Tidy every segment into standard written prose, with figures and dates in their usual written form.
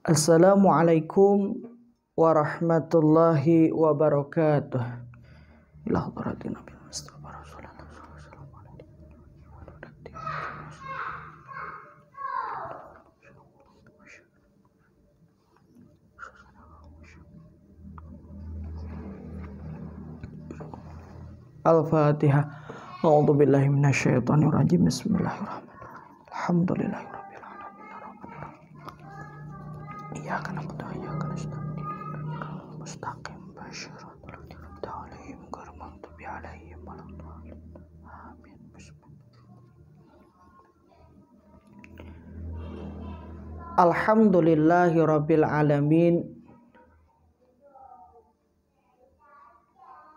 Assalamualaikum warahmatullahi wabarakatuh. Ila hadratin Nabi Mustafa Rasulullah sallallahu alaihi wasallam. Al-Fatihah. A'udzu billahi minasyaitonir rajim. Bismillahirrahmanirrahim. Alhamdulillahirabbil alamin. Iyyaka na'budu wa iyyaka nasta'in. Mustaqim basyiral alaihim ghairil maghdubi alaihim waladdallin. Amin. Alhamdulillahirabbil alamin.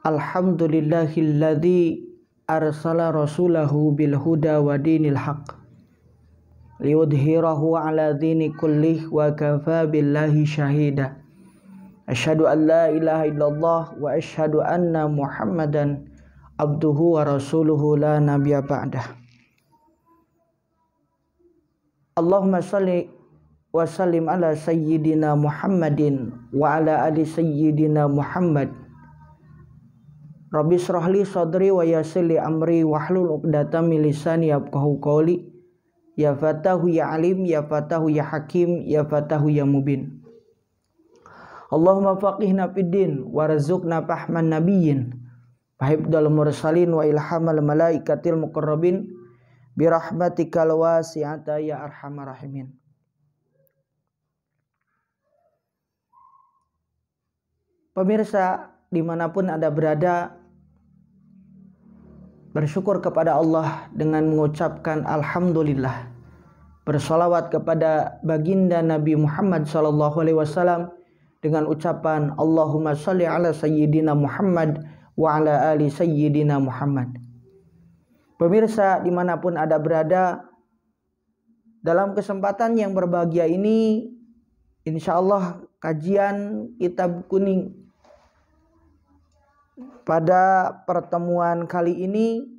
Alhamdulillahilladzi arsala rasulahu bil huda wa dinil haqq liyudhhirahu ala dini kullih wa kafa billahi syahida. Asyhadu an la ilaha illallah wa asyhadu anna Muhammadan abduhu wa rasuluhu la nabiyya ba'dah. Allahumma shalli wa sallim ala sayyidina Muhammadin wa ala ali sayyidina Muhammad. Rabbi shrah li sadri wa yassir li amri wahlul 'uqdatam min lisani yafqahu qawli. Ya Fatahu ya Alim, ya Fatahu ya Hakim, ya Fatahu ya Mubin. Allahumma faqihna fid din warzuqna fahman nabiyyin wahibdal mursalin wa ilhamal malaikatil muqarrabin birahmatikal wasi'ata ya arhamar rahimin. Pemirsa dimanapun Anda berada, bersyukur kepada Allah dengan mengucapkan alhamdulillah. Bersalawat kepada baginda Nabi Muhammad SAW dengan ucapan Allahumma shalli ala sayyidina Muhammad wa ala ali sayyidina Muhammad. Pemirsa dimanapun Anda berada, dalam kesempatan yang berbahagia ini, insya Allah kajian Kitab Kuning pada pertemuan kali ini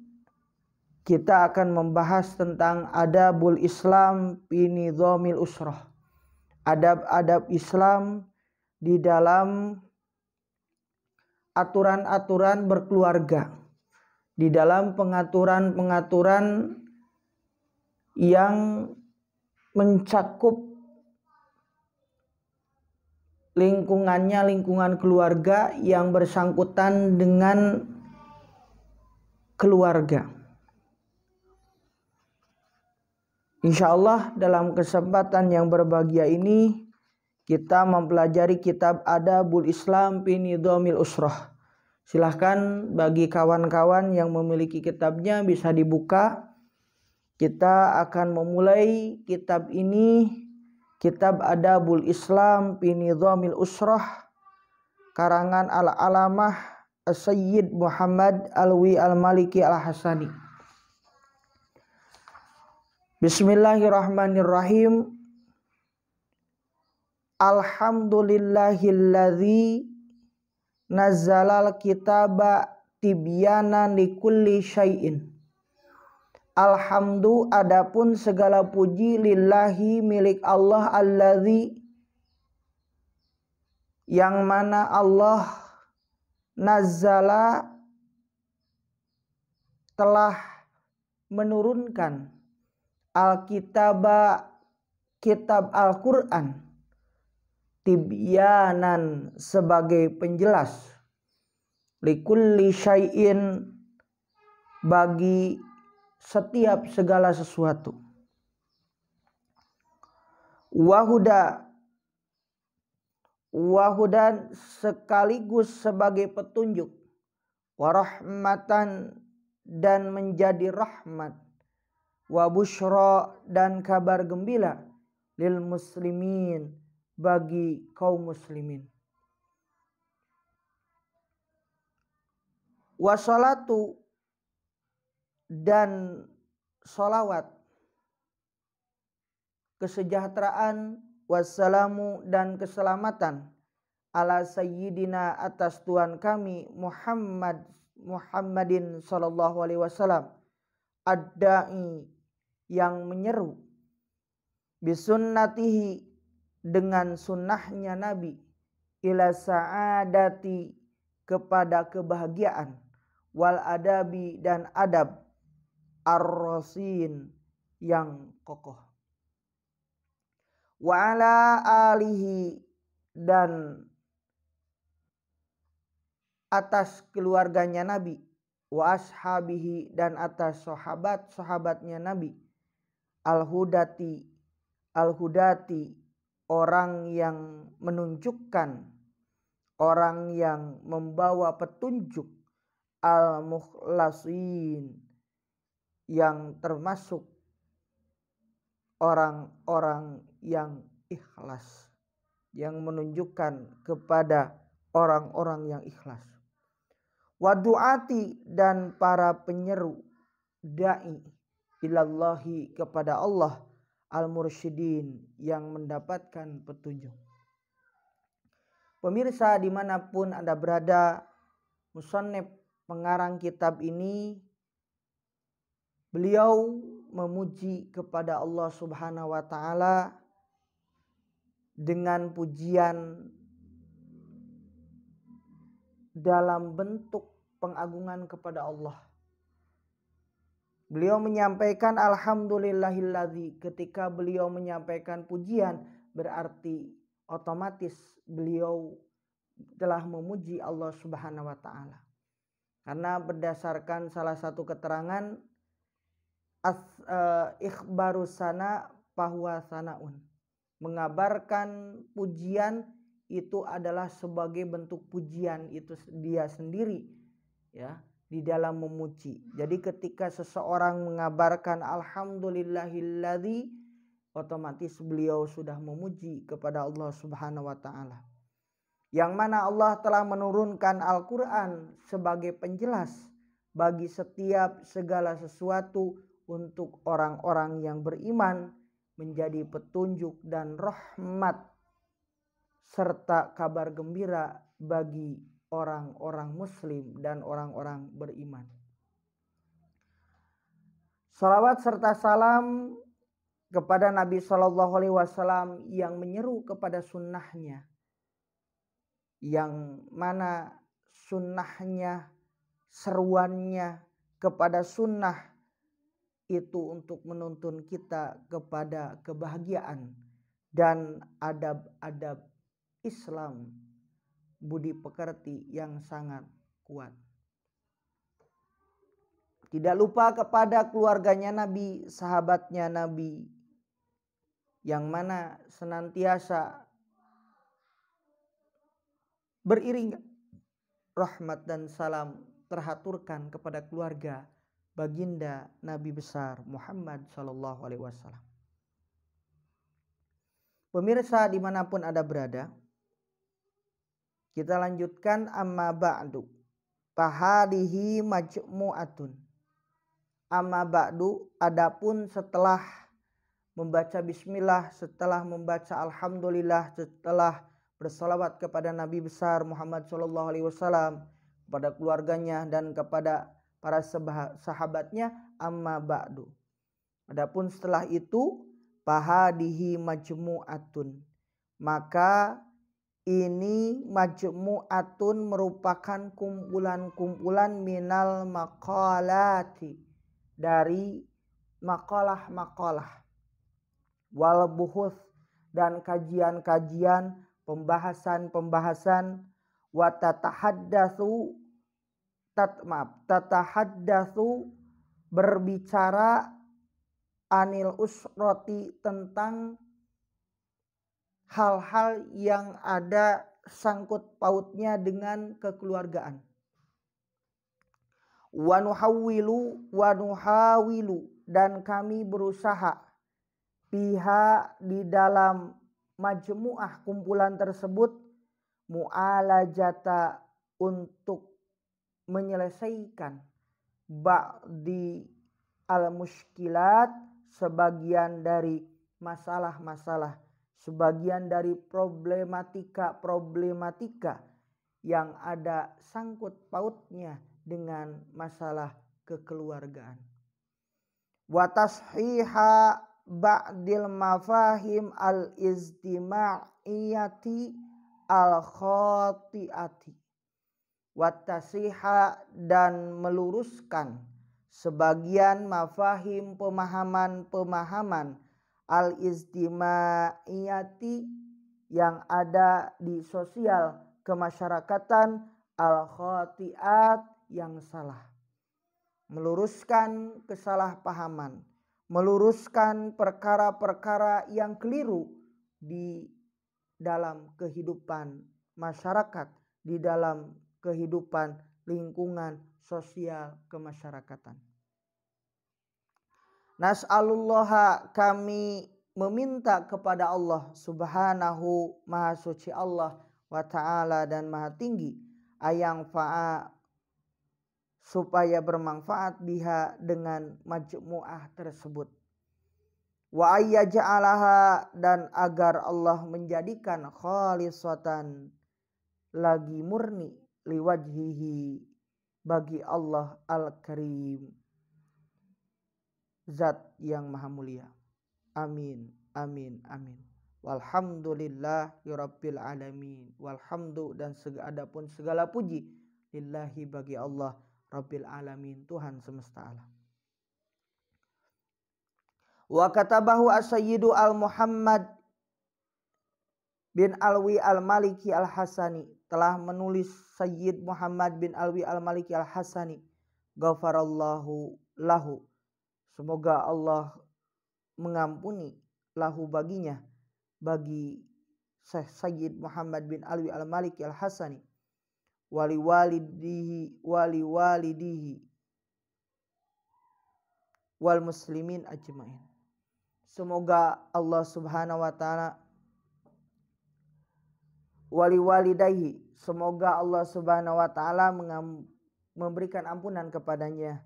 kita akan membahas tentang adabul Islam fi nizamil usrah. Adab-adab Islam di dalam aturan-aturan berkeluarga, di dalam pengaturan-pengaturan yang mencakup lingkungan keluarga yang bersangkutan dengan keluarga. Insya Allah dalam kesempatan yang berbahagia ini kita mempelajari kitab Adabul Islam fi Nizamil Usrah. Silahkan bagi kawan-kawan yang memiliki kitabnya bisa dibuka. Kita akan memulai kitab ini, kitab Adabul Islam fi Nizamil Usrah, karangan Al-Alamah As-Sayyid Muhammad Alwi Al-Maliki Al-Hasani. Bismillahirrahmanirrahim. Alhamdulillahilladzi nazzalal kitaba tibyanan likulli syai'in. Alhamdu adapun segala puji lillahi milik Allah alladzi yang mana Allah nazzala telah menurunkan Alkitaba kitab Al-Quran tibyanan sebagai penjelas likulli syai'in bagi setiap segala sesuatu, wahudan sekaligus sebagai petunjuk, warahmatan dan menjadi rahmat, wa busyra dan kabar gembira lil muslimin bagi kaum muslimin. Wassalatu dan salawat, kesejahteraan, wassalamu dan keselamatan ala sayyidina atas Tuhan kami Muhammadin sallallahu alaihi wasallam, ad-da'i yang menyeru, bisunnatihi dengan sunnahnya Nabi, ila sa'adati kepada kebahagiaan, wal adabi dan adab, ar-rasin yang kokoh, wa ala alihi dan atas keluarganya Nabi, wa ashabihi dan atas sahabat-sahabatnya Nabi, al-hudati orang yang menunjukkan, orang yang membawa petunjuk, al-mukhlasin yang termasuk orang-orang yang ikhlas, yang menunjukkan kepada orang-orang yang ikhlas. Wa du'ati dan para penyeru, da'i ilallahi kepada Allah, al-mursyidin yang mendapatkan petunjuk. Pemirsa dimanapun Anda berada, musannif pengarang kitab ini, beliau memuji kepada Allah Subhanahu wa ta'ala dengan pujian dalam bentuk pengagungan kepada Allah. Beliau menyampaikan alhamdulillahilladzi. Ketika beliau menyampaikan pujian, berarti otomatis beliau telah memuji Allah Subhanahu wa ta'ala. Karena berdasarkan salah satu keterangan, ikhbaru sana fahuwa sanaun, mengabarkan pujian itu adalah sebagai bentuk pujian itu dia sendiri, ya, di dalam memuji. Jadi ketika seseorang mengabarkan alhamdulillahilladzi, otomatis beliau sudah memuji kepada Allah Subhanahu wa ta'ala. Yang mana Allah telah menurunkan Al-Quran sebagai penjelas bagi setiap segala sesuatu untuk orang-orang yang beriman, menjadi petunjuk dan rahmat serta kabar gembira bagi orang-orang muslim dan orang-orang beriman. Salawat serta salam kepada Nabi SAW yang menyeru kepada sunnahnya, yang mana sunnahnya, seruannya kepada sunnah itu untuk menuntun kita kepada kebahagiaan dan adab-adab Islam, budi pekerti yang sangat kuat. Tidak lupa kepada keluarganya Nabi, sahabatnya Nabi, yang mana senantiasa beriringan rahmat dan salam terhaturkan kepada keluarga baginda Nabi besar Muhammad sallallahu alaihi wasallam. Pemirsa dimanapun Anda berada, kita lanjutkan. Amma ba'du fahadihi majmu'atun. Amma ba'du, adapun setelah membaca bismillah, setelah membaca alhamdulillah, setelah bersalawat kepada Nabi besar Muhammad sallallahu alaihi wasallam, kepada keluarganya dan kepada para sahabatnya, amma ba'du. Adapun setelah itu, fahadihi majmu'atun, maka ini majmu'atun merupakan kumpulan-kumpulan minal maqalati, dari makalah-makalah, wal buhuth dan kajian-kajian, pembahasan-pembahasan, wa tatahaddatsu berbicara anil usrati tentang hal-hal yang ada sangkut pautnya dengan kekeluargaan. Wa nuhawilu dan kami berusaha piha di dalam majmu'ah kumpulan tersebut, mu'alajata untuk menyelesaikan ba'di al-mushkilat, sebagian dari masalah-masalah, sebagian dari problematika yang ada sangkut pautnya dengan masalah kekeluargaan. Wa tashiha ba'dil mafahim al-istima'iyati al-khati'ati wattasiha, dan meluruskan sebagian mafahim pemahaman-pemahaman al-istima'iyati yang ada di sosial kemasyarakatan, al-khati'at yang salah. Meluruskan kesalahpahaman, meluruskan perkara-perkara yang keliru di dalam kehidupan masyarakat, di dalam kehidupan lingkungan sosial kemasyarakatan. Nas'alullaha, kami meminta kepada Allah subhanahu maha suci Allah wa ta'ala dan maha tinggi, ayang fa'a, supaya bermanfaat biha dengan majmu'ah tersebut, wa ayyaja'alaha, dan agar Allah menjadikan khalisatan, lagi murni, liwajhihi, bagi Allah al-karim, zat yang maha mulia. Amin, amin, amin. Walhamdulillahirabbil alamin. Walhamdu, dan adapun segala puji, lillahi, bagi Allah, rabbil alamin, Tuhan semesta alam. Wa katabahu as-sayyidu al-Muhammad bin Alwi al-Maliki al-Hasani, telah menulis Sayyid Muhammad bin Alwi al-Maliki al-Hasani, ghafarallahu lahu, semoga Allah mengampuni, lahu baginya, bagi Sayyid Muhammad bin Alwi al-Maliki al-Hasani, wali walidihi wal muslimin ajmain. Semoga Allah subhanahu wa ta'ala, wali walidayhi, semoga Allah subhanahu wa ta'ala memberikan ampunan kepadanya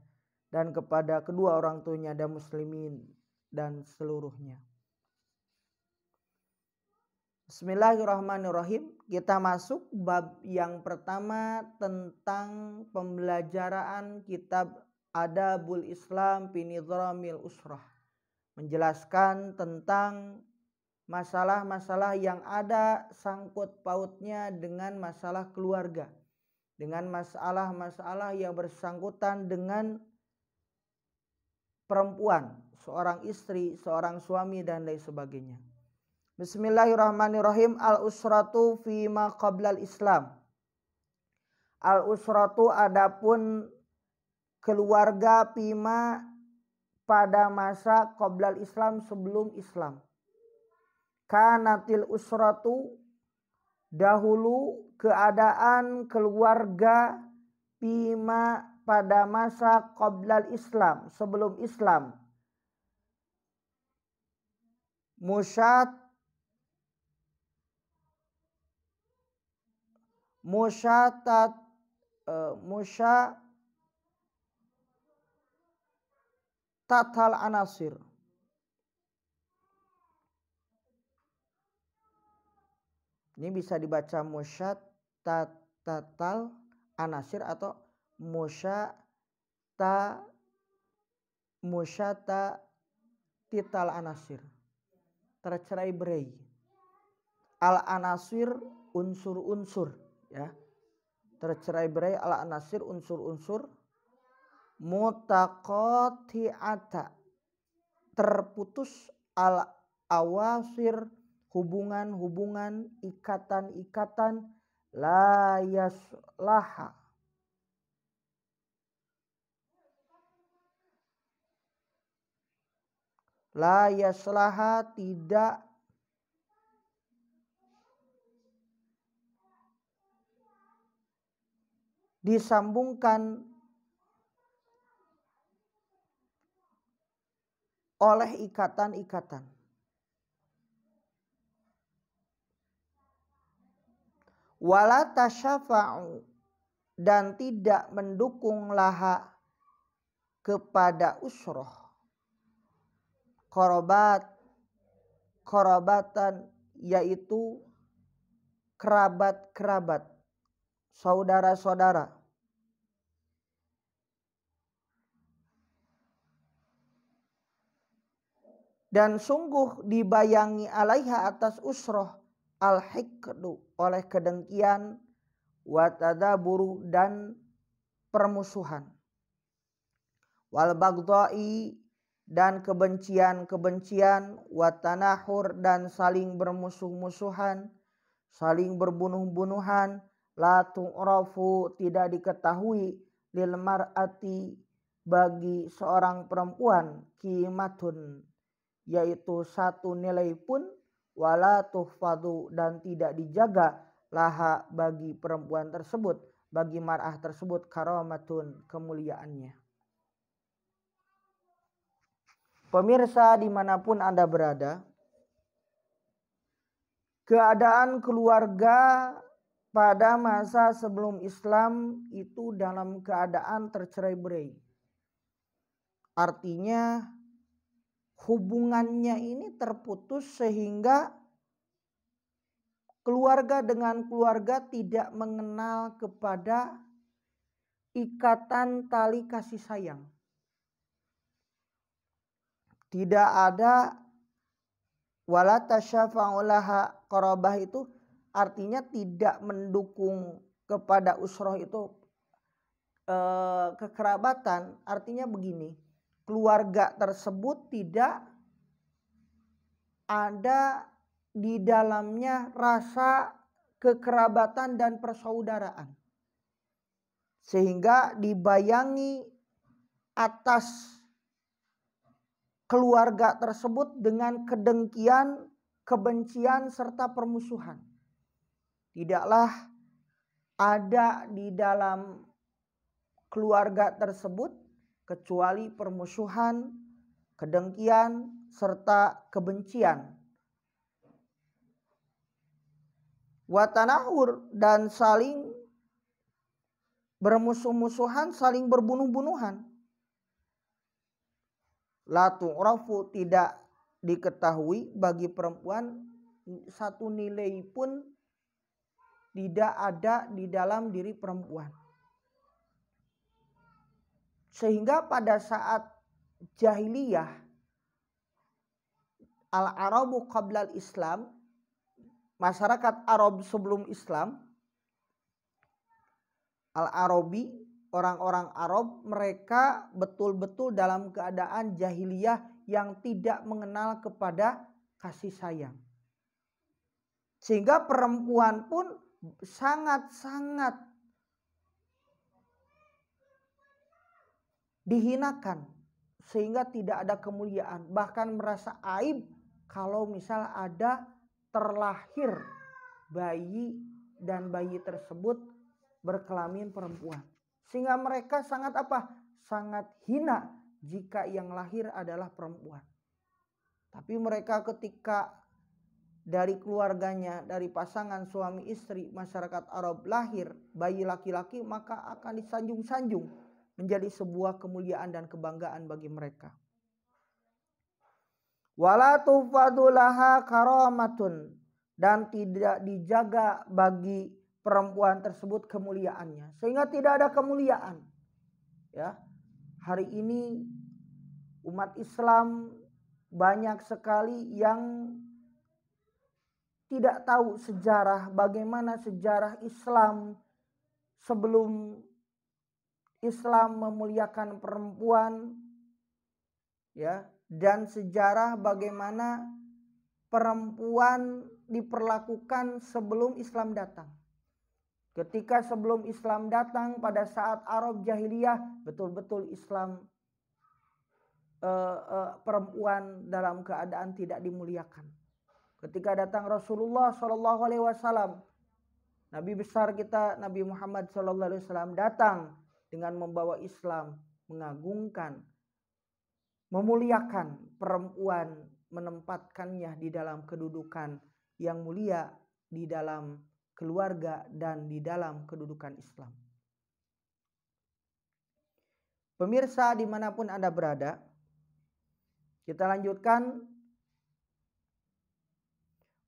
dan kepada kedua orang tuanya dan muslimin dan seluruhnya. Bismillahirrahmanirrahim. Kita masuk bab yang pertama tentang pembelajaran kitab Adabul Islam fi Nizamil Usrah, menjelaskan tentang masalah-masalah yang ada sangkut pautnya dengan masalah keluarga, dengan masalah-masalah yang bersangkutan dengan perempuan, seorang istri, seorang suami, dan lain sebagainya. Bismillahirrahmanirrahim. Al-usratu fima qablal Islam. Al-usratu, adapun keluarga, fima, pada masa qablal Islam, sebelum Islam. Kanatil usratu, dahulu keadaan keluarga, fima, pada masa qablal Islam, sebelum Islam, tatal anasir. Ini bisa dibaca tatal anasir atau tital anasir, tercerai berai. Al anasir, unsur-unsur, ya. Tercerai berai, al anasir, unsur-unsur. Mutaqati'ata, terputus, al awasir, hubungan-hubungan, ikatan-ikatan, la yaslaha, tidak disambungkan oleh ikatan-ikatan. Wala tasyafa'u, dan tidak mendukung laha, kepada usroh, korobatan, yaitu kerabat-kerabat, saudara-saudara. Dan sungguh dibayangi alaiha atas usroh al-hikdu oleh kedengkian, wa tadaburu dan permusuhan, wal bagdai dan kebencian-kebencian, wa tanahur dan saling bermusuh-musuhan, saling berbunuh-bunuhan, la tu'rafu tidak diketahui, lil mar'ati bagi seorang perempuan, qimatun yaitu satu nilai pun, wala tuhfadu dan tidak dijaga, laha bagi perempuan tersebut, bagi mar'ah tersebut, karamatun kemuliaannya. Pemirsa dimanapun Anda berada, keadaan keluarga pada masa sebelum Islam itu dalam keadaan tercerai-berai. Artinya hubungannya ini terputus sehingga keluarga dengan keluarga tidak mengenal kepada ikatan tali kasih sayang. Tidak ada wala tasyafa'u laha qarabah, itu artinya tidak mendukung kepada usroh itu kekerabatan. Artinya begini, keluarga tersebut tidak ada di dalamnya rasa kekerabatan dan persaudaraan, sehingga dibayangi atas keluarga tersebut dengan kedengkian, kebencian serta permusuhan. Tidaklah ada di dalam keluarga tersebut kecuali permusuhan, kedengkian serta kebencian. Watanahur dan saling bermusuh-musuhan, saling berbunuh-bunuhan. La tu'rafu tidak diketahui bagi perempuan, satu nilai pun tidak ada di dalam diri perempuan. Sehingga pada saat jahiliyah, al-Arabu qabla al-Islam, masyarakat Arab sebelum Islam, al-Arabi, orang-orang Arab, mereka betul-betul dalam keadaan jahiliyah yang tidak mengenal kepada kasih sayang. Sehingga perempuan pun sangat-sangat dihinakan, sehingga tidak ada kemuliaan, bahkan merasa aib kalau misal ada terlahir bayi dan bayi tersebut berkelamin perempuan. Sehingga mereka sangat sangat hina jika yang lahir adalah perempuan. Tapi mereka ketika dari keluarganya, dari pasangan suami istri masyarakat Arab lahir bayi laki-laki, maka akan disanjung-sanjung menjadi sebuah kemuliaan dan kebanggaan bagi mereka. Wala tufadu laha karamatun dan tidak dijaga bagi perempuan tersebut kemuliaannya, sehingga tidak ada kemuliaan. Ya, hari ini umat Islam banyak sekali yang tidak tahu sejarah, bagaimana sejarah Islam sebelum Islam memuliakan perempuan, ya, dan sejarah bagaimana perempuan diperlakukan sebelum Islam datang. Ketika sebelum Islam datang, pada saat Arab jahiliyah, betul-betul Islam perempuan dalam keadaan tidak dimuliakan. Ketika datang Rasulullah SAW, Nabi besar kita Nabi Muhammad SAW datang dengan membawa Islam, mengagungkan, memuliakan perempuan, menempatkannya di dalam kedudukan yang mulia di dalam keluarga dan di dalam kedudukan Islam. Pemirsa dimanapun Anda berada, kita lanjutkan.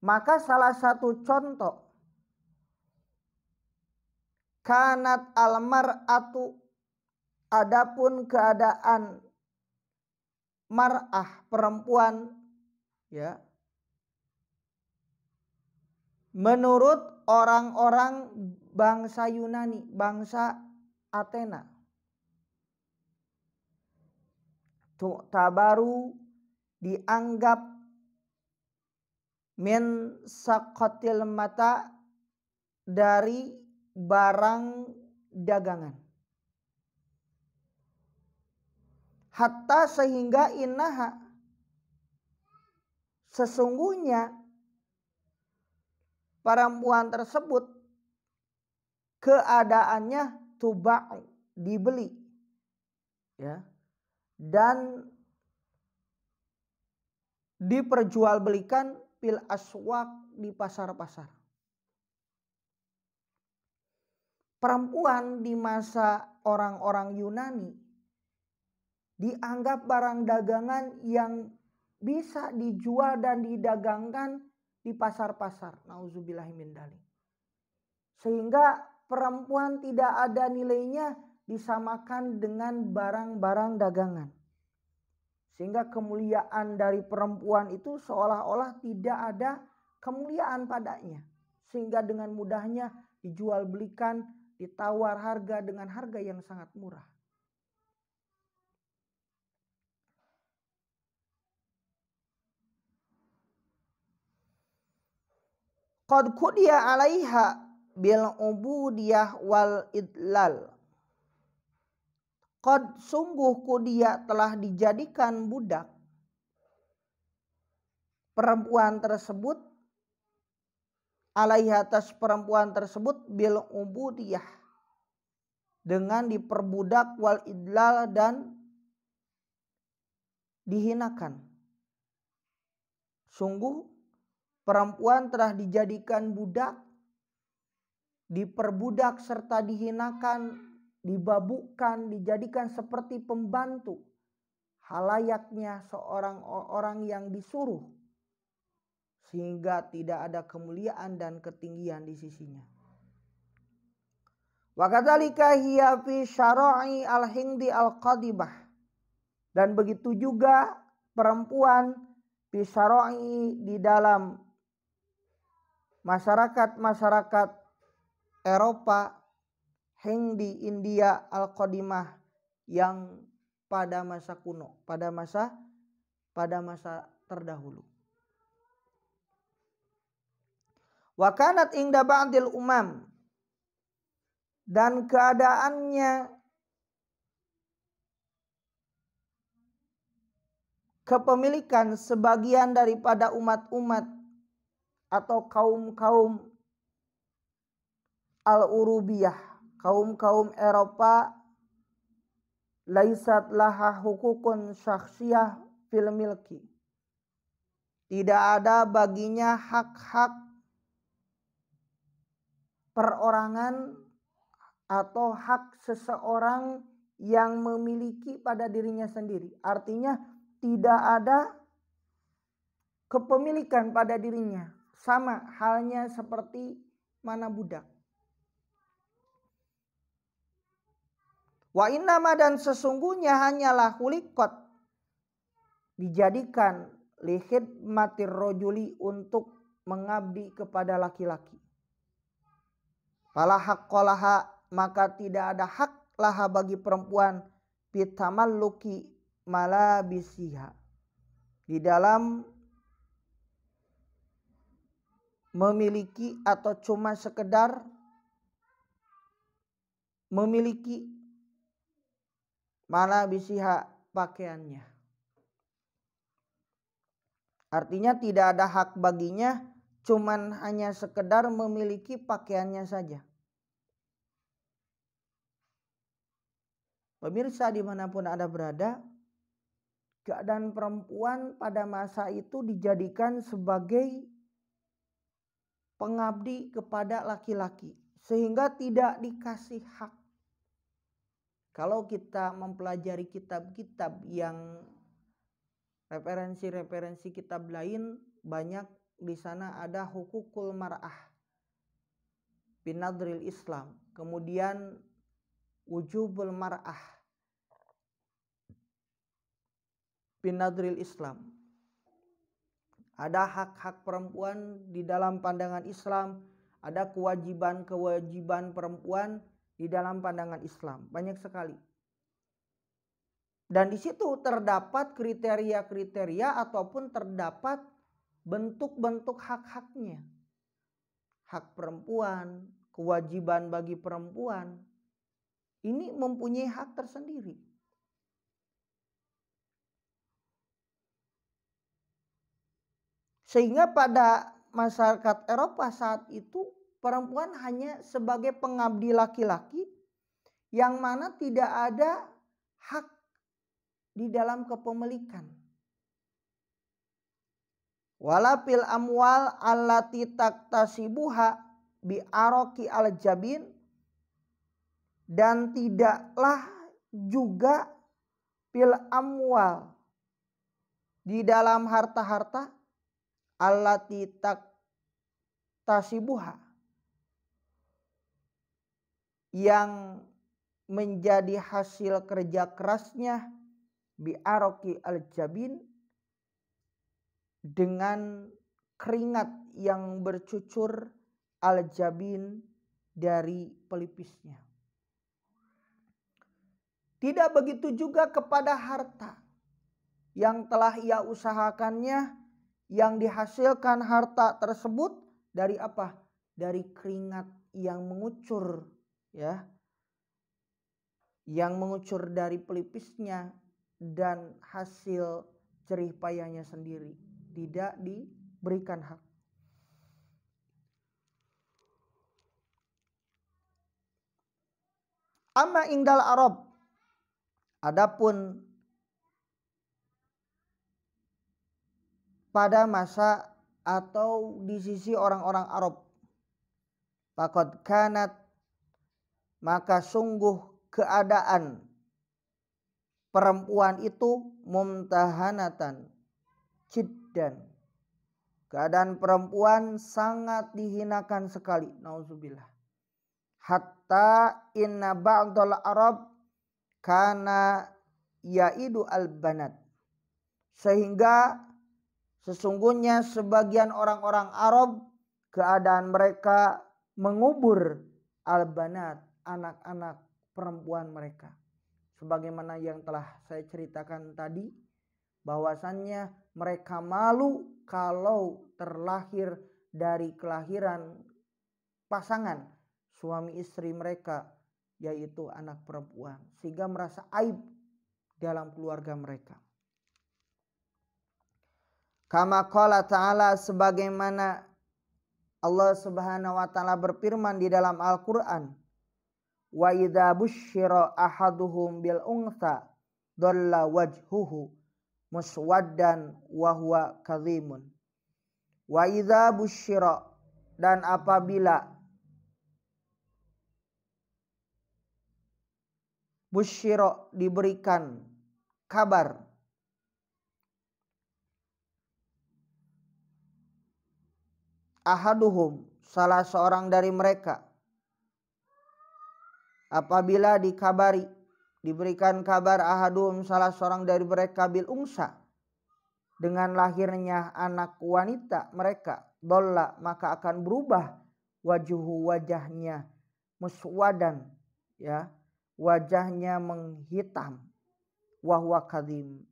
Maka salah satu contoh kanat almar'atu, adapun keadaan mar'ah perempuan, ya, menurut orang-orang bangsa Yunani, bangsa Athena, tu'tabaru dianggap min saqatil mata dari barang dagangan. Hatta sehingga innaha sesungguhnya perempuan tersebut keadaannya tuba'u dibeli, ya, dan diperjualbelikan fil aswaq di pasar-pasar. Perempuan di masa orang-orang Yunani dianggap barang dagangan yang bisa dijual dan didagangkan di pasar-pasar. Nauzubillahi min dzalik. Sehingga perempuan tidak ada nilainya disamakan dengan barang-barang dagangan. Sehingga kemuliaan dari perempuan itu seolah-olah tidak ada kemuliaan padanya. Sehingga dengan mudahnya dijual belikan, ditawar harga dengan harga yang sangat murah. Qad qudiya 'alaiha bil ubudiyah wal idlal. Qad sungguh qudiya telah dijadikan budak perempuan tersebut, 'alaiha atas perempuan tersebut bil ubudiyah dengan diperbudak wal idlal dan dihinakan. Sungguh perempuan telah dijadikan budak, diperbudak serta dihinakan, dibabukkan, dijadikan seperti pembantu halayaknya seorang orang yang disuruh, sehingga tidak ada kemuliaan dan ketinggian di sisinya. Wa kadzalika hiya fi syara'i al-hindi al-qadibah, dan begitu juga perempuan fi syara'i di dalam masyarakat Eropa, Hindi, India, Al-Qadimah yang pada masa kuno, pada masa terdahulu. Wa kanat ingda ba'dil umam, dan keadaannya kepemilikan sebagian daripada umat-umat atau kaum-kaum al-urubiyah, kaum-kaum Eropa, laisat laha hukukun syakhsiyah fil milki, tidak ada baginya hak-hak perorangan atau hak seseorang yang memiliki pada dirinya sendiri. Artinya tidak ada kepemilikan pada dirinya, sama halnya seperti mana budak. Wa innama, dan sesungguhnya hanyalah hulikot, dijadikan li khidmatir rajuli, untuk mengabdi kepada laki-laki. Fala haqqalaha, maka tidak ada hak laha bagi perempuan bitamalluki malabisiha, di dalam memiliki atau cuma sekedar memiliki malabisiha, pakaiannya. Artinya tidak ada hak baginya, cuman hanya sekedar memiliki pakaiannya saja. Pemirsa dimanapun Anda berada, keadaan perempuan pada masa itu dijadikan sebagai pengabdi kepada laki-laki, sehingga tidak dikasih hak. Kalau kita mempelajari kitab-kitab yang referensi-referensi kitab lain, banyak di sana ada hukukul mar'ah binadril Islam, kemudian wujubul mar'ah binadril Islam. Ada hak-hak perempuan di dalam pandangan Islam, ada kewajiban-kewajiban perempuan di dalam pandangan Islam, banyak sekali. Dan di situ terdapat kriteria-kriteria ataupun terdapat bentuk-bentuk hak-haknya. Hak perempuan, kewajiban bagi perempuan, ini mempunyai hak tersendiri. Sehingga pada masyarakat Eropa saat itu perempuan hanya sebagai pengabdi laki-laki yang mana tidak ada hak di dalam kepemilikan. Wala fil amwal allati taktasibuha bi aroki al jabin, dan tidaklah juga fil amwal di dalam harta-harta allati taktasibuha yang menjadi hasil kerja kerasnya bi aroki al jabin, dengan keringat yang bercucur al jabin dari pelipisnya. Tidak begitu juga kepada harta yang telah ia usahakannya, yang dihasilkan harta tersebut dari apa? Dari keringat yang mengucur, ya. Yang mengucur dari pelipisnya dan hasil jerih payahnya sendiri, tidak diberikan hak. Amma indal Arab, adapun pada masa atau di sisi orang-orang Arab, faqad kanat, maka sungguh keadaan perempuan itu mumtahanatan jiddan, keadaan perempuan sangat dihinakan sekali, nauzubillah. Hatta inna ba'dal Arab kana yaidu al-banat, sehingga sesungguhnya sebagian orang-orang Arab keadaan mereka mengubur al-banat, anak-anak perempuan mereka. Sebagaimana yang telah saya ceritakan tadi, bahwasannya mereka malu kalau terlahir dari kelahiran pasangan suami istri mereka, yaitu anak perempuan, sehingga merasa aib dalam keluarga mereka. Kama qala ta'ala, sebagaimana Allah Subhanahu wa taala berfirman di dalam Al-Qur'an, wa idza busyira ahaduhum bil untha dhalla wajhuhu muswaddan wa huwa kadhimun. Wa idza busyira, dan apabila busyira diberikan kabar, ahaduhum salah seorang dari mereka, apabila dikabari, diberikan kabar ahaduhum salah seorang dari mereka bil unsa, dengan lahirnya anak wanita mereka, dolla, maka akan berubah wajuhu, wajahnya, muswadan, ya, wajahnya menghitam, wahwa kadhim,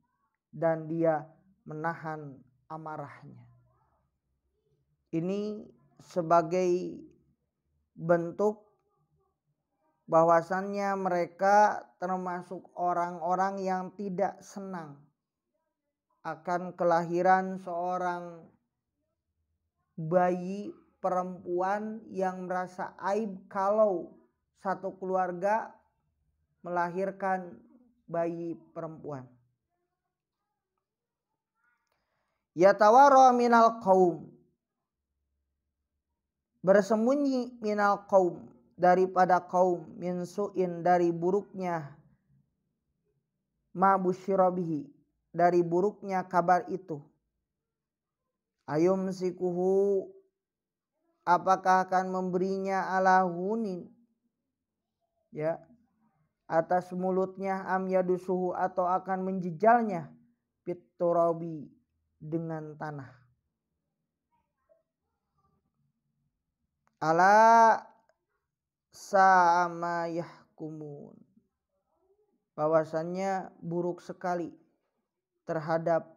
dan dia menahan amarahnya. Ini sebagai bentuk bahwasannya mereka termasuk orang-orang yang tidak senang akan kelahiran seorang bayi perempuan, yang merasa aib kalau satu keluarga melahirkan bayi perempuan. Yatawara minal qaum, bersembunyi minal qaum, daripada kaum, min su'in, dari buruknya, ma busyira bihi, dari buruknya kabar itu. Ayum sikuhu, apakah akan memberinya ala hunin, ya, atas mulutnya, am yadusuhu, atau akan menjejalnya, fit turabi, dengan tanah. ala sama yahkumun, bahwasannya buruk sekali terhadap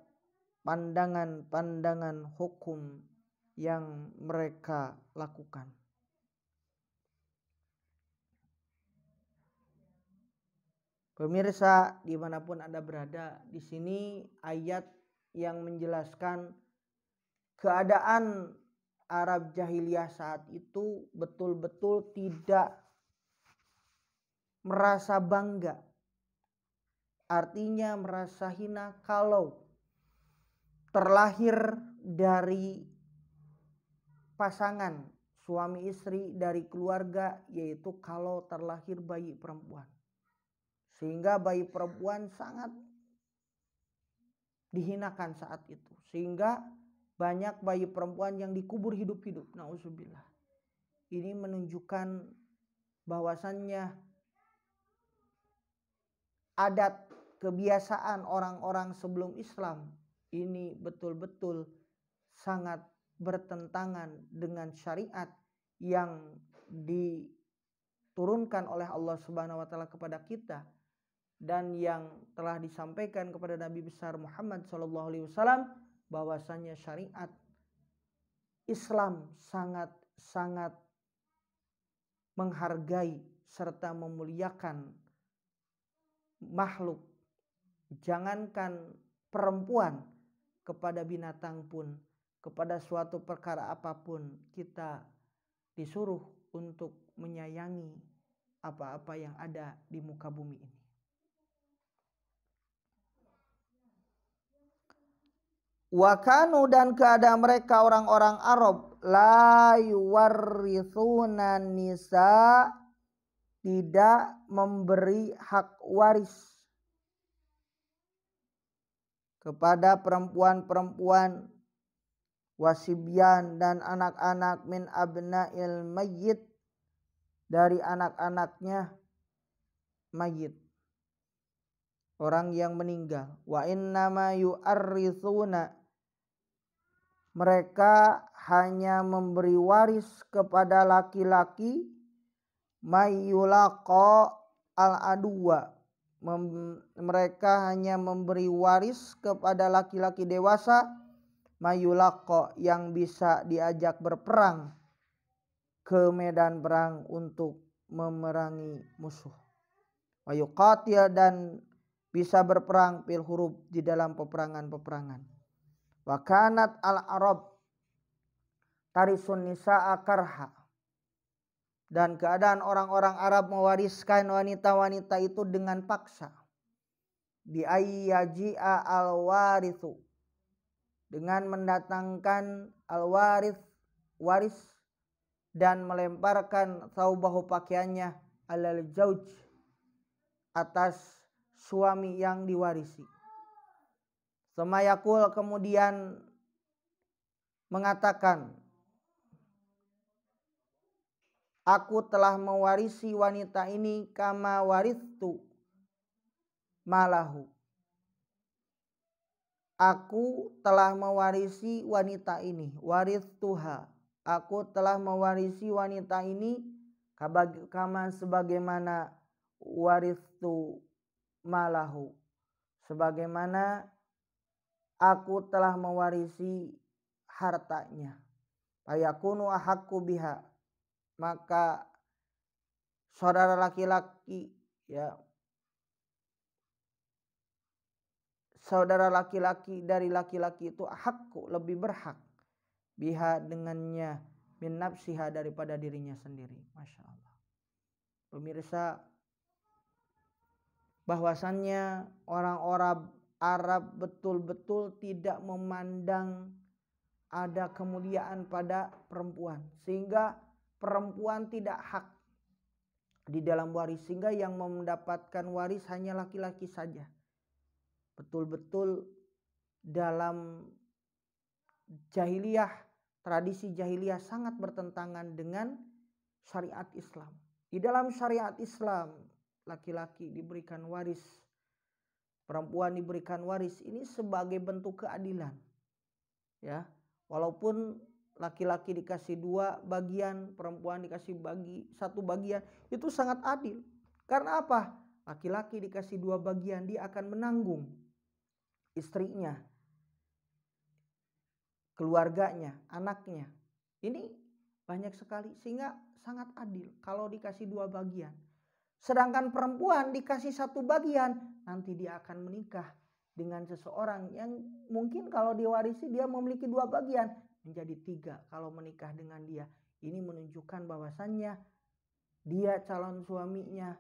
pandangan-pandangan hukum yang mereka lakukan. Pemirsa dimanapun Anda berada, di sini ayat yang menjelaskan keadaan Arab jahiliyah saat itu betul-betul tidak merasa bangga, artinya merasa hina kalau terlahir dari pasangan suami istri, dari keluarga, yaitu kalau terlahir bayi perempuan. Sehingga bayi perempuan sangat dihinakan saat itu, sehingga banyak bayi perempuan yang dikubur hidup-hidup. Nauzubillah. Ini menunjukkan bahwasannya adat kebiasaan orang-orang sebelum Islam ini betul-betul sangat bertentangan dengan syariat yang diturunkan oleh Allah Subhanahu wa taala kepada kita dan yang telah disampaikan kepada Nabi besar Muhammad SAW, bahwasanya syariat Islam sangat menghargai serta memuliakan makhluk. Jangankan perempuan, kepada binatang pun, kepada suatu perkara apapun, kita disuruh untuk menyayangi apa-apa yang ada di muka bumi ini. Wakanu, dan keadaan mereka orang-orang Arab, la yuwarrithuna nisa, tidak memberi hak waris kepada perempuan-perempuan, wasibyan, dan anak-anak, min abna'il mayyit, dari anak-anaknya mayit, orang yang meninggal. Wa innama yu'arrithuna, mereka hanya memberi waris kepada laki-laki, mayyulaqa al-aduwa, mereka hanya memberi waris kepada laki-laki dewasa, mayyulaqa, yang bisa diajak berperang ke medan perang untuk memerangi musuh. Wa yuqatil, dan bisa berperang fil hurub, di dalam peperangan-peperangan. Wa kanat al-arab tarisun nisa'a karha, dan keadaan orang-orang Arab mewariskan wanita-wanita itu dengan paksa. Bi ayyaji'a al-warithu, dengan mendatangkan al-warith, waris, dan melemparkan thawbahu, pakaiannya, alal zauj, atas suami yang diwarisi. Semayakul, kemudian mengatakan, aku telah mewarisi wanita ini, kama warithu malahu, aku telah mewarisi wanita ini, warithuha, aku telah mewarisi wanita ini, kama, sebagaimana, warithu malahu, sebagaimana aku telah mewarisi hartanya. Fayakunu ahakku biha, maka saudara laki-laki, ya, saudara laki-laki dari laki-laki itu ahakku, lebih berhak, biha, dengannya, min nafsiha, daripada dirinya sendiri. Masya Allah. Pemirsa, bahwasannya orang-orang Arab betul-betul tidak memandang ada kemuliaan pada perempuan, sehingga perempuan tidak hak di dalam waris, sehingga yang mendapatkan waris hanya laki-laki saja. Betul-betul dalam jahiliyah, tradisi jahiliyah sangat bertentangan dengan syariat Islam. Di dalam syariat Islam, laki-laki diberikan waris, perempuan diberikan waris, ini sebagai bentuk keadilan. Ya, walaupun laki-laki dikasih 2 bagian, perempuan dikasih 1 bagian, itu sangat adil. Karena apa? Laki-laki dikasih 2 bagian, dia akan menanggung istrinya, keluarganya, anaknya. Ini banyak sekali, sehingga sangat adil kalau dikasih 2 bagian. Sedangkan perempuan dikasih 1 bagian, nanti dia akan menikah dengan seseorang yang mungkin kalau diwarisi dia memiliki 2 bagian, menjadi 3 kalau menikah dengan dia. Ini menunjukkan bahwasannya dia calon suaminya,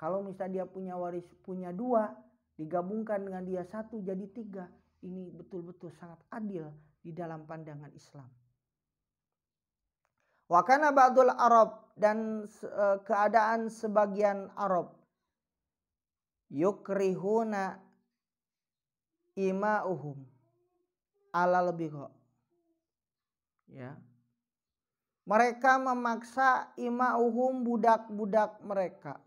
kalau misalnya dia punya 2, digabungkan dengan dia 1 jadi 3. Ini betul-betul sangat adil di dalam pandangan Islam. Wa kana ba'dul Arab, dan keadaan sebagian Arab, yukrihuna ima'uhum alal bigha. Ya. Mereka memaksa ima'uhum, budak-budak mereka,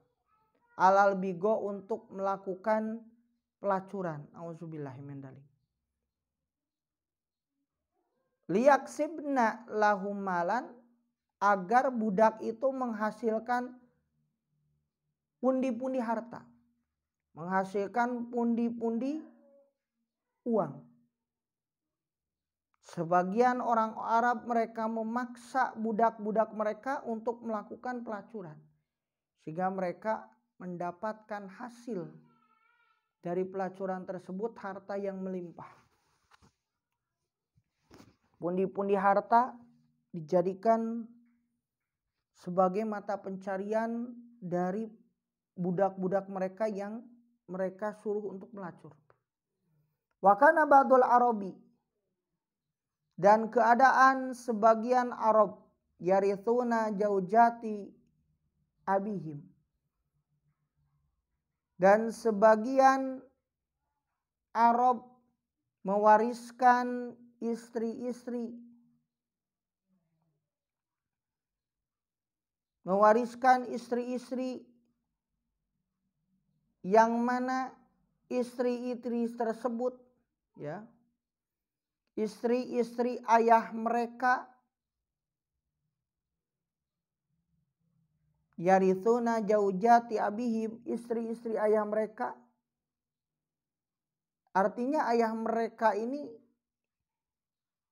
alal bigha, untuk melakukan pelacuran. Auzubillahi min dzalik. Liyaksibna lahum malan, agar budak itu menghasilkan pundi-pundi harta, menghasilkan pundi-pundi uang. Sebagian orang Arab mereka memaksa budak-budak mereka untuk melakukan pelacuran, sehingga mereka mendapatkan hasil dari pelacuran tersebut, harta yang melimpah. Pundi-pundi harta dijadikan sebagai mata pencarian dari budak-budak mereka yang mereka suruh untuk melacur. Wa kana ba'dul Arabi, dan keadaan sebagian Arab, yarithuna jaujati abihim, dan sebagian Arab mewariskan istri-istri, yang mana istri-istri tersebut, ya, istri-istri ayah mereka, yarithuna jaujati abihim, istri-istri ayah mereka, artinya ayah mereka ini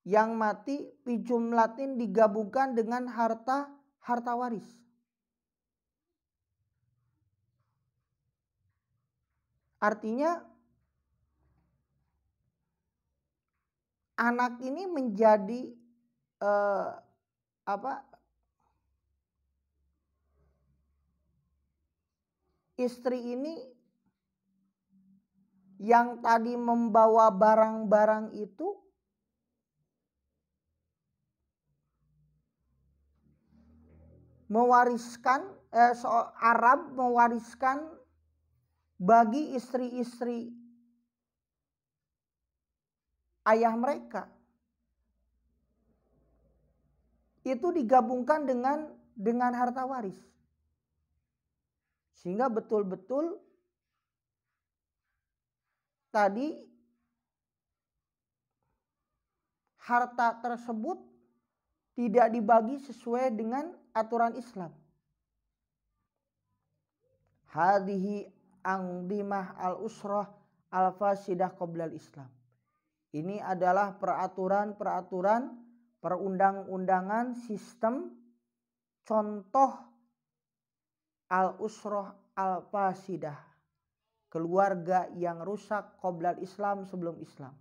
yang mati bijumlatin, digabungkan dengan harta waris. Artinya anak ini menjadi istri ini yang tadi membawa barang-barang itu mewariskan, Arab mewariskan bagi istri-istri ayah mereka. Itu digabungkan dengan harta waris. Sehingga betul-betul tadi harta tersebut tidak dibagi sesuai dengan aturan Islam. Hadhihi angdimah al-usrah al-fasidah qoblal Islam. Ini adalah peraturan-peraturan perundang-undangan sistem contoh al-usrah al-fasidah, keluarga yang rusak qoblal Islam, sebelum Islam.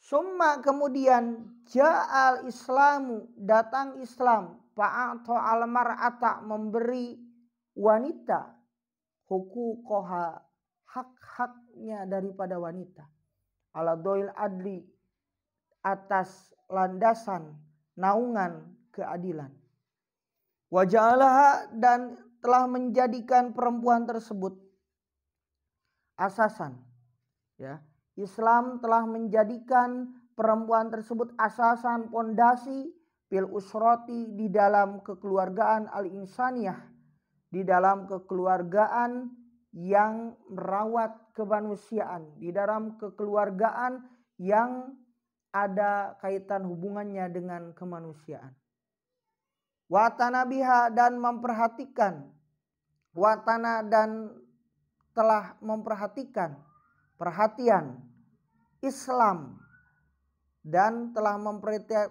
Summa, kemudian, ja'al Islamu, datang Islam, fa'ata al-mar'ata, memberi wanita huquqoha, hak-haknya daripada wanita, ala doil adli, atas landasan naungan keadilan. Wa ja'alaha, dan telah menjadikan perempuan tersebut asasan, ya. Islam telah menjadikan perempuan tersebut asasan, pondasi, fil usrati, di dalam kekeluargaan al-insaniyah, di dalam kekeluargaan yang merawat kemanusiaan, di dalam kekeluargaan yang ada kaitan hubungannya dengan kemanusiaan. Watana biha dan memperhatikan, watana dan telah memperhatikan, perhatian Islam dan telah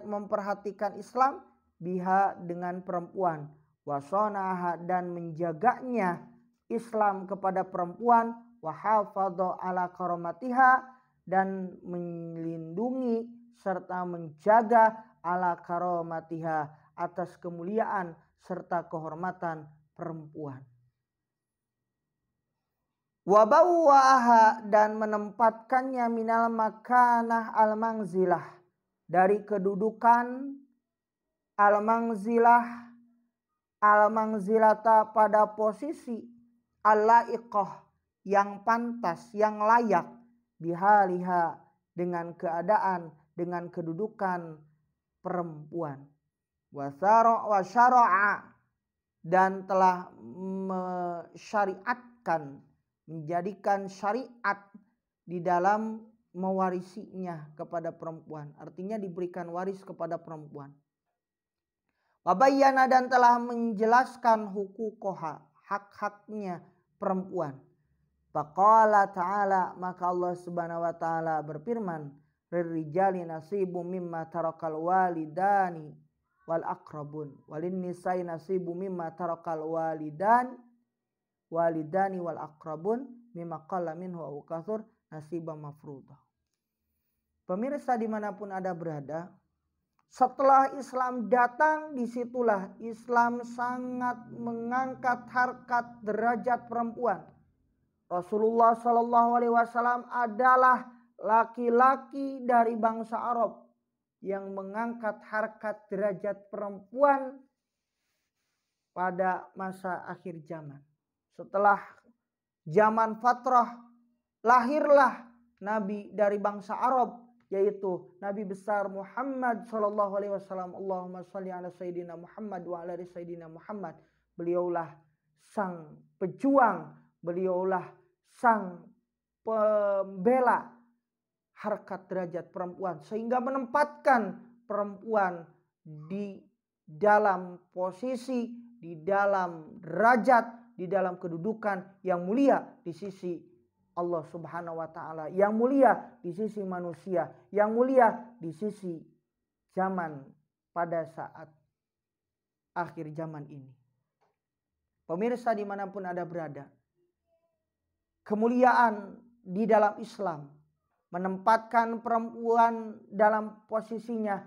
memperhatikan Islam biha dengan perempuan, wasonaha dan menjaganya Islam kepada perempuan, wahafadho ala karomatiha dan melindungi serta menjaga ala karomatiha atas kemuliaan serta kehormatan perempuan. Wabawwa'aha dan menempatkannya minal makanah al-mangzilah dari kedudukan al-mangzilata pada posisi al-laiqah yang pantas, yang layak bihaliha dengan keadaan, dengan kedudukan perempuan. Wasyara'a dan telah mensyariatkan, menjadikan syariat di dalam mewarisinya kepada perempuan. Artinya diberikan waris kepada perempuan. Wabayyana dan telah menjelaskan hukukoha, hak-haknya perempuan. Faqala ta'ala, maka Allah subhanahu wa ta'ala berfirman, rirrijali nasibu mimma tarakal walidani wal aqrabun walin nisai nasibu mimma tarakal walidani wal aqrabun mimma qalla minhu aw katsur nasiban mafruḍah. Pemirsa dimanapun Anda berada, setelah Islam datang, disitulah Islam sangat mengangkat harkat derajat perempuan. Rasulullah Shallallahu Alaihi Wasallam adalah laki-laki dari bangsa Arab yang mengangkat harkat derajat perempuan pada masa akhir zaman. Setelah zaman fatrah, lahirlah Nabi dari bangsa Arab, yaitu Nabi besar Muhammad Sallallahu Alaihi Wasallam. Allahumma sholli ala Sayyidina Muhammad wa ala Sayyidina Muhammad. Beliaulah sang pejuang, beliaulah sang pembela harkat derajat perempuan, sehingga menempatkan perempuan di dalam posisi, di dalam derajat, di dalam kedudukan yang mulia di sisi Allah Subhanahu wa taala, yang mulia di sisi manusia, yang mulia di sisi zaman pada saat akhir zaman ini. Pemirsa dimanapun Anda berada, kemuliaan di dalam Islam menempatkan perempuan dalam posisinya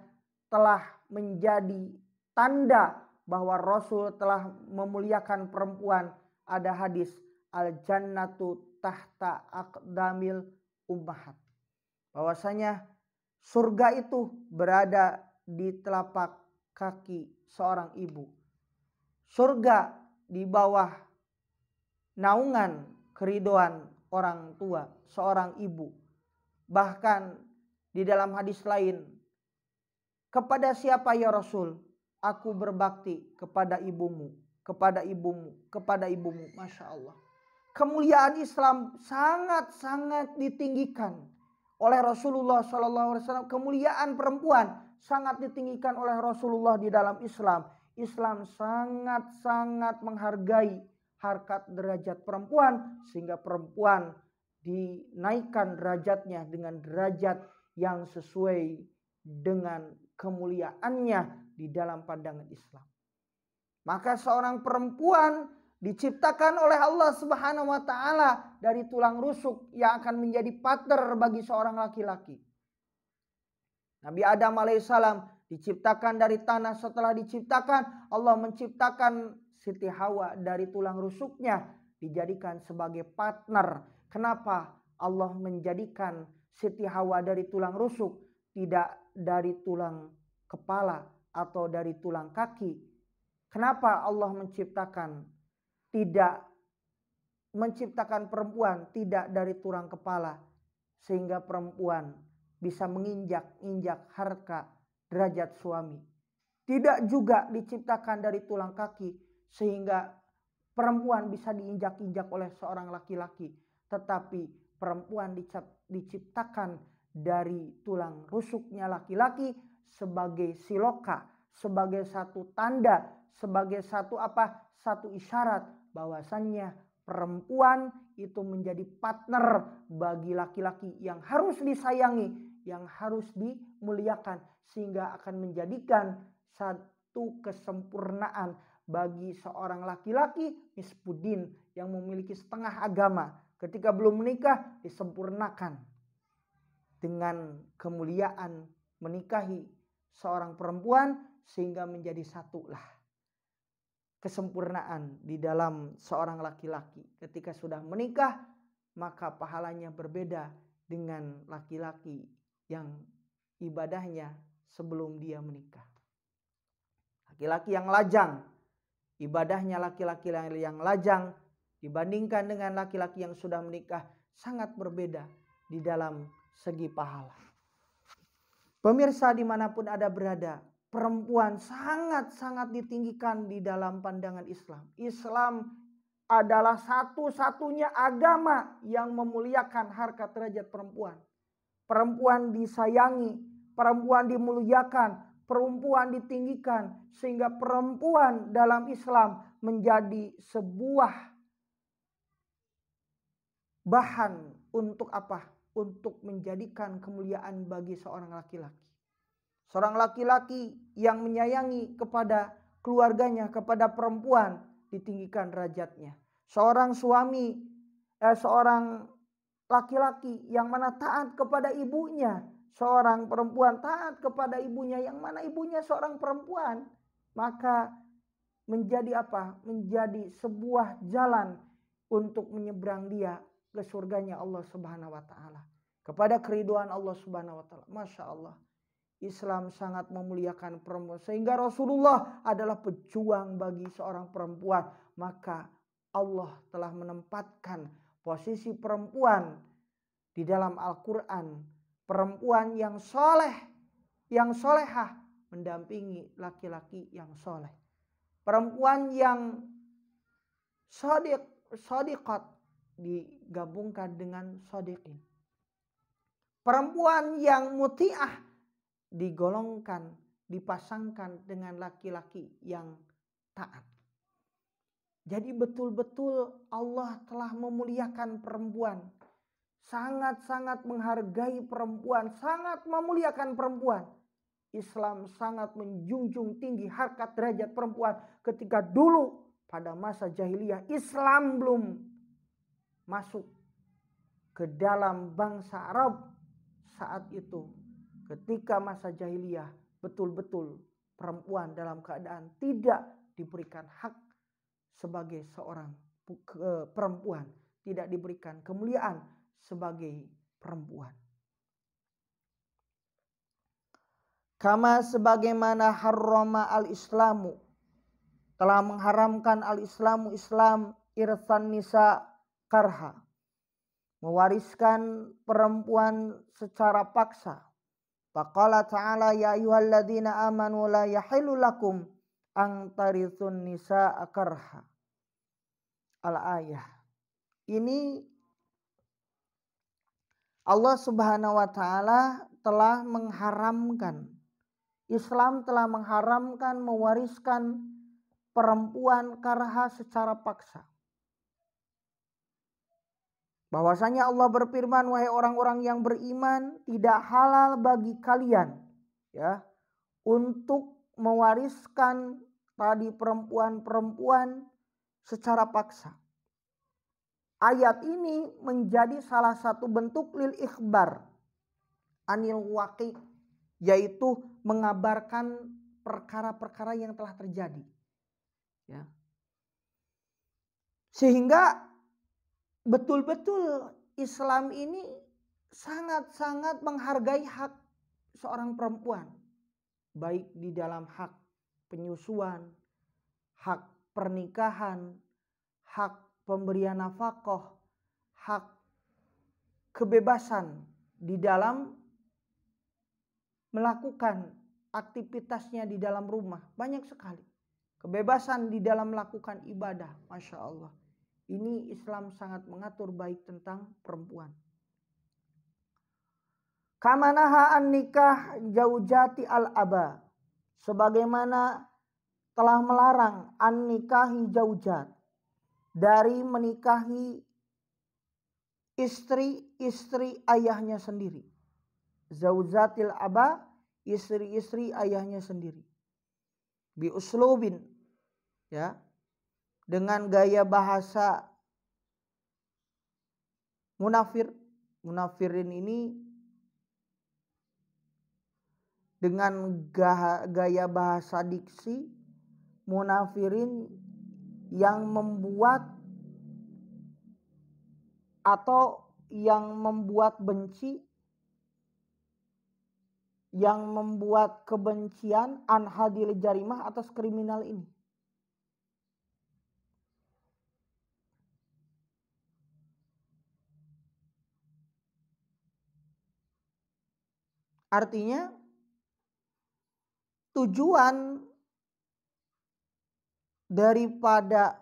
telah menjadi tanda bahwa Rasul telah memuliakan perempuan. Ada hadis al-jannatu tahta aqdamil ummahat, bahwasanya surga itu berada di telapak kaki seorang ibu. Surga di bawah naungan keridhaan orang tua, seorang ibu. Bahkan di dalam hadis lain, kepada siapa ya Rasul aku berbakti? Kepada ibumu, kepada ibumu, kepada ibumu. Masya Allah. Kemuliaan Islam sangat-sangat ditinggikan oleh Rasulullah SAW. Kemuliaan perempuan sangat ditinggikan oleh Rasulullah di dalam Islam. Islam sangat-sangat menghargai harkat derajat perempuan, sehingga perempuan dinaikkan derajatnya dengan derajat yang sesuai dengan kemuliaannya di dalam pandangan Islam. Maka seorang perempuan diciptakan oleh Allah Subhanahu wa taala dari tulang rusuk yang akan menjadi partner bagi seorang laki-laki. Nabi Adam alaihissalam diciptakan dari tanah. Setelah diciptakan, Allah menciptakan Siti Hawa dari tulang rusuknya, dijadikan sebagai partner. Kenapa Allah menjadikan Siti Hawa dari tulang rusuk, tidak dari tulang kepala atau dari tulang kaki? Kenapa Allah tidak menciptakan perempuan tidak dari tulang kepala, sehingga perempuan bisa menginjak-injak harkat derajat suami? Tidak juga diciptakan dari tulang kaki sehingga perempuan bisa diinjak-injak oleh seorang laki-laki, tetapi perempuan diciptakan dari tulang rusuknya laki-laki sebagai siloka, sebagai satu tanda, sebagai satu satu isyarat bahwasannya perempuan itu menjadi partner bagi laki-laki yang harus disayangi, yang harus dimuliakan, sehingga akan menjadikan satu kesempurnaan bagi seorang laki-laki misbudin yang memiliki setengah agama. Ketika belum menikah disempurnakan dengan kemuliaan menikahi seorang perempuan, sehingga menjadi satulah kesempurnaan di dalam seorang laki-laki. Ketika sudah menikah, maka pahalanya berbeda dengan laki-laki yang ibadahnya sebelum dia menikah. Laki-laki yang lajang, ibadahnya laki-laki yang lajang dibandingkan dengan laki-laki yang sudah menikah sangat berbeda di dalam segi pahala. Pemirsa dimanapun Anda berada, perempuan sangat-sangat ditinggikan di dalam pandangan Islam. Islam adalah satu-satunya agama yang memuliakan harkat derajat perempuan. Perempuan disayangi, perempuan dimuliakan, perempuan ditinggikan, sehingga perempuan dalam Islam menjadi sebuah bahan untuk untuk menjadikan kemuliaan bagi seorang laki-laki. Seorang laki-laki yang menyayangi kepada keluarganya, kepada perempuan, ditinggikan derajatnya. Seorang suami, seorang laki-laki yang mana taat kepada ibunya, seorang perempuan taat kepada ibunya, yang mana ibunya seorang perempuan, maka menjadi menjadi sebuah jalan untuk menyeberang dia ke surganya Allah Subhanahu wa taala, kepada keriduan Allah Subhanahu wa taala. Masya Allah, Islam sangat memuliakan perempuan, sehingga Rasulullah adalah pejuang bagi seorang perempuan. Maka Allah telah menempatkan posisi perempuan di dalam Al-Quran, perempuan yang soleh, yang solehah mendampingi laki-laki yang soleh, perempuan yang sodiqat digabungkan dengan sodiqin, perempuan yang muti'ah digolongkan, dipasangkan dengan laki-laki yang taat. Jadi betul-betul Allah telah memuliakan perempuan, sangat-sangat menghargai perempuan, sangat memuliakan perempuan. Islam sangat menjunjung tinggi harkat derajat perempuan. Ketika dulu pada masa jahiliyah, Islam belum masuk ke dalam bangsa Arab saat itu. Ketika masa jahiliyah, betul-betul perempuan dalam keadaan tidak diberikan hak sebagai seorang perempuan, tidak diberikan kemuliaan sebagai perempuan. Kama sebagaimana harrama al-islamu, telah mengharamkan al-islamu Islam irsan nisa karha, mewariskan perempuan secara paksa. Faqala ta'ala ya ayyuhalladzina amanu la yahillu lakum an tarithun nisaa karha. Al-ayah. Ini Allah Subhanahu wa taala telah mengharamkan, Islam telah mengharamkan mewariskan perempuan karha secara paksa. Bahwasanya Allah berfirman, wahai orang-orang yang beriman, tidak halal bagi kalian untuk mewariskan tadi perempuan-perempuan secara paksa. Ayat ini menjadi salah satu bentuk lil ikhbar anil waqi, yaitu mengabarkan perkara-perkara yang telah terjadi. Sehingga betul-betul Islam ini sangat-sangat menghargai hak seorang perempuan, baik di dalam hak penyusuan, hak pernikahan, hak pemberian nafkah, hak kebebasan di dalam melakukan aktivitasnya di dalam rumah. Banyak sekali kebebasan di dalam melakukan ibadah. Masya Allah, ini Islam sangat mengatur baik tentang perempuan. Kamanaha an nikah zaujati al-aba, sebagaimana telah melarang an nikahi zaujat, dari menikahi istri-istri ayahnya sendiri. Zaujatil aba, istri-istri ayahnya sendiri. Bi uslubin, ya, dengan gaya bahasa munafir. Munafirin ini dengan gaya bahasa diksi, munafirin yang membuat atau yang membuat benci, yang membuat kebencian an hadil jarimah atas kriminal ini. Artinya tujuan daripada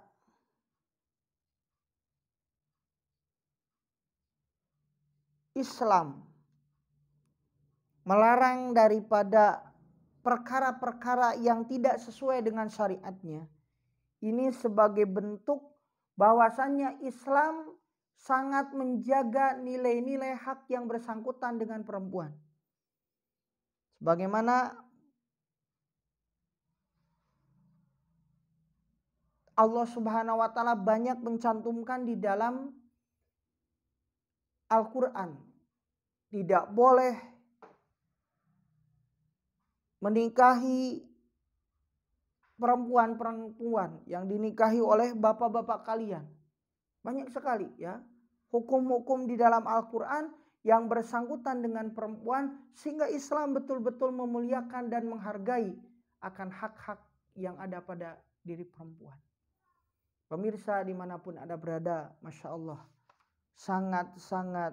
Islam melarang daripada perkara-perkara yang tidak sesuai dengan syariatnya, ini sebagai bentuk bahwasannya Islam sangat menjaga nilai-nilai hak yang bersangkutan dengan perempuan. Sebagaimana Allah Subhanahu wa taala banyak mencantumkan di dalam Al-Quran, tidak boleh menikahi perempuan-perempuan yang dinikahi oleh bapak-bapak kalian. Banyak sekali ya hukum-hukum di dalam Al-Quran yang bersangkutan dengan perempuan, sehingga Islam betul-betul memuliakan dan menghargai akan hak-hak yang ada pada diri perempuan. Pemirsa dimanapun Anda berada, Masya Allah, sangat-sangat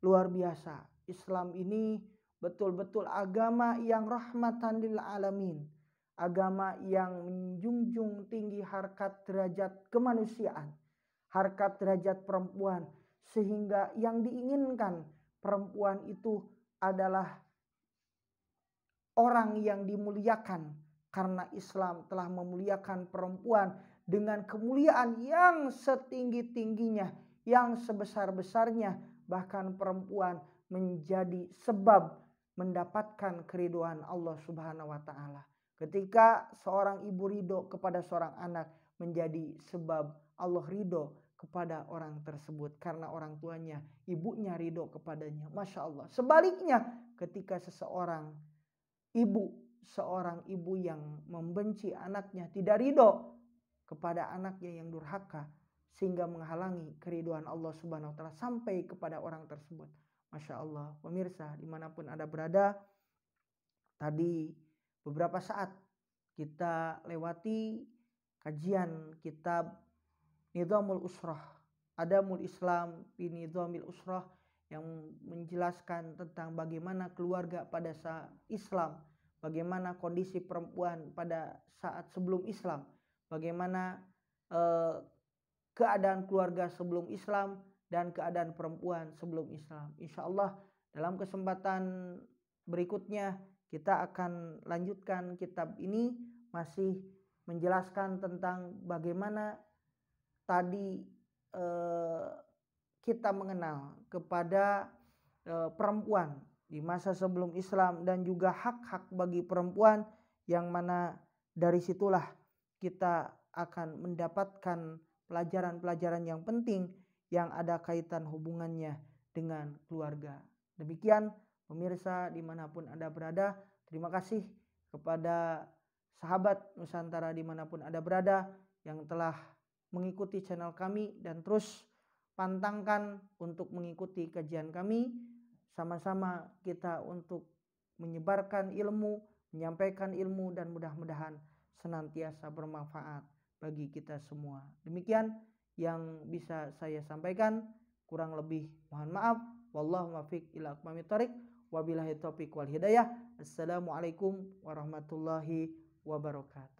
luar biasa. Islam ini betul-betul agama yang rahmatan lil alamin, agama yang menjunjung tinggi harkat derajat kemanusiaan, harkat derajat perempuan, sehingga yang diinginkan perempuan itu adalah orang yang dimuliakan, karena Islam telah memuliakan perempuan dengan kemuliaan yang setinggi-tingginya, yang sebesar-besarnya. Bahkan perempuan menjadi sebab mendapatkan keridhaan Allah Subhanahu wa taala. Ketika seorang ibu ridho kepada seorang anak, menjadi sebab Allah ridho kepada orang tersebut karena orang tuanya, ibunya ridho kepadanya. Masya Allah. Sebaliknya, ketika seorang ibu yang membenci anaknya, tidak ridho kepada anaknya yang durhaka, sehingga menghalangi keridhaan Allah Subhanahu wa taala sampai kepada orang tersebut. Masya Allah. Pemirsa dimanapun Anda berada, tadi beberapa saat kita lewati kajian kitab Nizamul Usrah, Adamul Islam fi Nizamil Usrah, yang menjelaskan tentang bagaimana keluarga pada saat Islam, bagaimana kondisi perempuan pada saat sebelum Islam, bagaimana keadaan keluarga sebelum Islam dan keadaan perempuan sebelum Islam. Insya Allah dalam kesempatan berikutnya kita akan lanjutkan kitab ini, masih menjelaskan tentang bagaimana tadi kita mengenal kepada perempuan di masa sebelum Islam dan juga hak-hak bagi perempuan, yang mana dari situlah kita akan mendapatkan pelajaran-pelajaran yang penting yang ada kaitan hubungannya dengan keluarga. Demikian pemirsa dimanapun Anda berada, terima kasih kepada sahabat Nusantara dimanapun Anda berada yang telah mengikuti channel kami, dan terus pantangkan untuk mengikuti kajian kami. Sama-sama kita untuk menyebarkan ilmu, menyampaikan ilmu, dan mudah-mudahan senantiasa bermanfaat bagi kita semua. Demikian yang bisa saya sampaikan, kurang lebih mohon maaf. Wallahu muwaffiq ila aqwamit thoriq, wabillahi taufiq wal hidayah. Assalamualaikum warahmatullahi wabarakatuh.